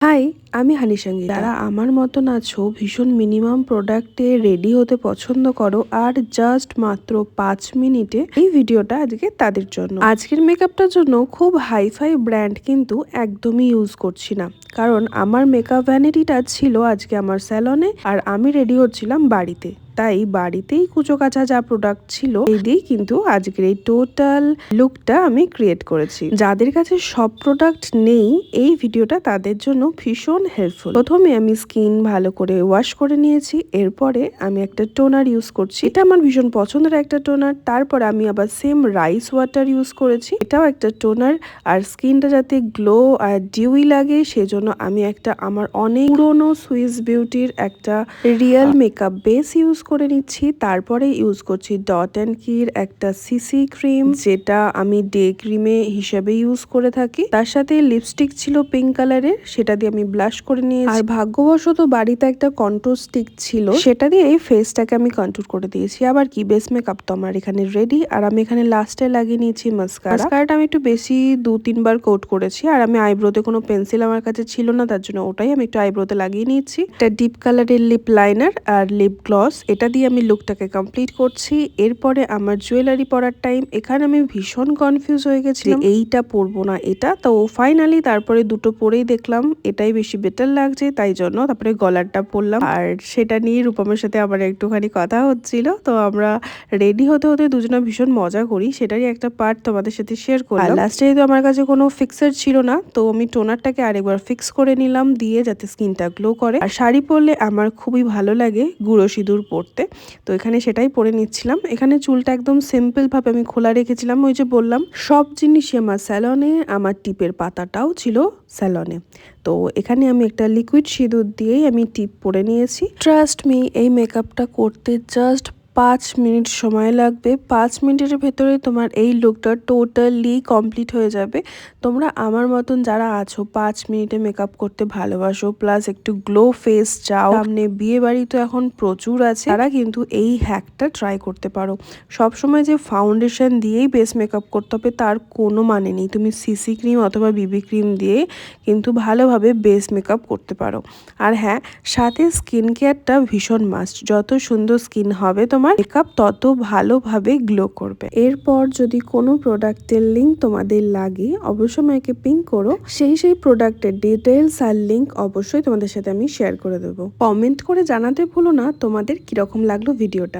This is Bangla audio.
হাই, আমি হানি সঙ্গীতা। যারা আমার মতন আছো, ভীষণ মিনিমাম প্রোডাক্টে রেডি হতে পছন্দ করো আর জাস্ট মাত্র 5 মিনিটে, এই ভিডিওটা আজকে তাদের জন্য। আজকের মেকআপটার জন্য খুব হাইফাই ব্র্যান্ড কিন্তু একদমই ইউজ করছি না, কারণ আমার মেকআপ ভ্যানিটিটা ছিল আজকে আমার স্যালনে আর আমি রেডি হচ্ছিলাম বাড়িতে। তাই বাড়িতেই কুচো কাচা যা প্রোডাক্ট ছিল এই দিয়েই কিন্তু আজকের এই টোটাল লুকটা আমি ক্রিয়েট করেছি। যাদের কাছে সব প্রোডাক্ট নেই, এই ভিডিওটা তাদের জন্য ভীষণ হেল্পফুল। প্রথমে আমি স্কিন ভালো করে ওয়াশ করে নিয়েছি, এরপরে আমি একটা টোনার ইউজ করছি। এটা আমার ভীষণ পছন্দের একটা টোনার। তারপর আমি আবার সেম রাইস ওয়াটার ইউজ করেছি, এটাও একটা টোনার। আর স্কিনটা যাতে গ্লো আর ডিউই লাগে সেজন্য আমি একটা আমার অনেক পুরোনো সুইস বিউটির একটা রিয়েল মেকআপ বেস ইউজ করে নিচ্ছি। তারপরে ইউজ করছি ডট অ্যান্ড কির একটা সিসি ক্রিম, যেটা আমি ডে ক্রিমে হিসেবে ইউজ করে থাকি। তার সাথে লিপস্টিক ছিল পিঙ্ক কালারের, সেটা দিয়ে আমি ব্লাশ করে নিয়েছি। আর ভাগ্যবশত বাড়িতে একটা কন্ট্রোল স্টিক ছিল, সেটা দিয়ে এই ফেসটাকে আমি কন্ট্রোল করে দিয়েছি। আবার কি, বেস মেকআপ তো আমার এখানে রেডি। আর আমি এখানে লাস্টে লাগিয়ে নিয়েছি মাস্কারাটা। আমি একটু বেশি 2-3 বার কোট করেছি। আর আমি আইব্রোতে কোনো পেন্সিল আমার কাছে ছিল না, তার জন্য ওটাই আমি একটু আইব্রোতে লাগিয়ে নিয়েছি। একটা ডিপ কালারের লিপ লাইনার আর লিপ গ্লস, এটা দিয়ে আমি লুকটাকে কমপ্লিট করছি। এরপরে আমার জুয়েলারি পরার টাইম। এখানে আমি ভীষণ কনফিউজ হয়ে গেছি এইটা পরবো না এটা, তো ফাইনালি তারপরে দুটো পরেই দেখলাম এটাই বেশি বেটার লাগছে, তাই জন্য তারপরে গলারটা পরলাম। আর সেটা নিয়ে রূপমের সাথে আমার একটুখানি কথা হচ্ছিল, তো আমরা রেডি হতে হতে দুজনে ভীষণ মজা করি, সেটারই একটা পার্ট তোমাদের সাথে শেয়ার করলাম। লাস্টে যেহেতু আমার কাছে কোনো ফিক্সার ছিল না, তো আমি টোনারটাকে আরেকবার ফিক্স করে নিলাম দিয়ে, যাতে স্কিনটা গ্লো করে। আর শাড়ি পরলে আমার খুবই ভালো লাগে গুঁড়ো সিঁদুর পরতে, তো এখানে সেটাই পরে নিচ্ছিলাম। এখানে চুলটা একদম সিম্পল ভাবে আমি খোলা রেখেছিলাম। ওই যে বললাম, সব জিনিসই আমার স্যালনে, আমার টিপের পাতাটাও ছিল স্যালনে। তো এখানে আমি একটা লিকুইড সিঁদুর দিয়েই আমি টিপ পরে নিয়েছি। ট্রাস্ট মি, এই মেকআপটা করতে জাস্ট 5 মিনিট সময় লাগবে। 5 মিনিটের ভেতরে তোমার এই লুকটা টোটালি কমপ্লিট হয়ে যাবে। তোমরা আমার মতন যারা আছো 5 মিনিটে মেকআপ করতে ভালোবাসো, প্লাস একটু গ্লো ফেস চাও, সামনে বিয়ে বাড়ি তো এখন প্রচুর আছে, তারা কিন্তু এই হ্যাকটা ট্রাই করতে পারো। সবসময় যে ফাউন্ডেশন দিয়েই বেস মেকআপ করতে হবে তার কোনো মানে নেই। তুমি সিসি ক্রিম অথবা বিবি ক্রিম দিয়ে কিন্তু ভালোভাবে বেস মেকআপ করতে পারো। আর হ্যাঁ, সাথে স্কিন কেয়ারটা ভীষণ মাস্ট। যত সুন্দর স্কিন হবে তোমার, মেকআপ তত ভালোভাবে গ্লো করবে। এরপর যদি কোনো প্রোডাক্টের লিঙ্ক তোমাদের লাগে, অবশ্যই আমাকে পিং করো। সেই প্রোডাক্টের ডিটেলস আর লিঙ্ক অবশ্যই তোমাদের সাথে আমি শেয়ার করে দেবো। কমেন্ট করে জানাতে ভুলো না তোমাদের কিরকম লাগলো ভিডিওটা।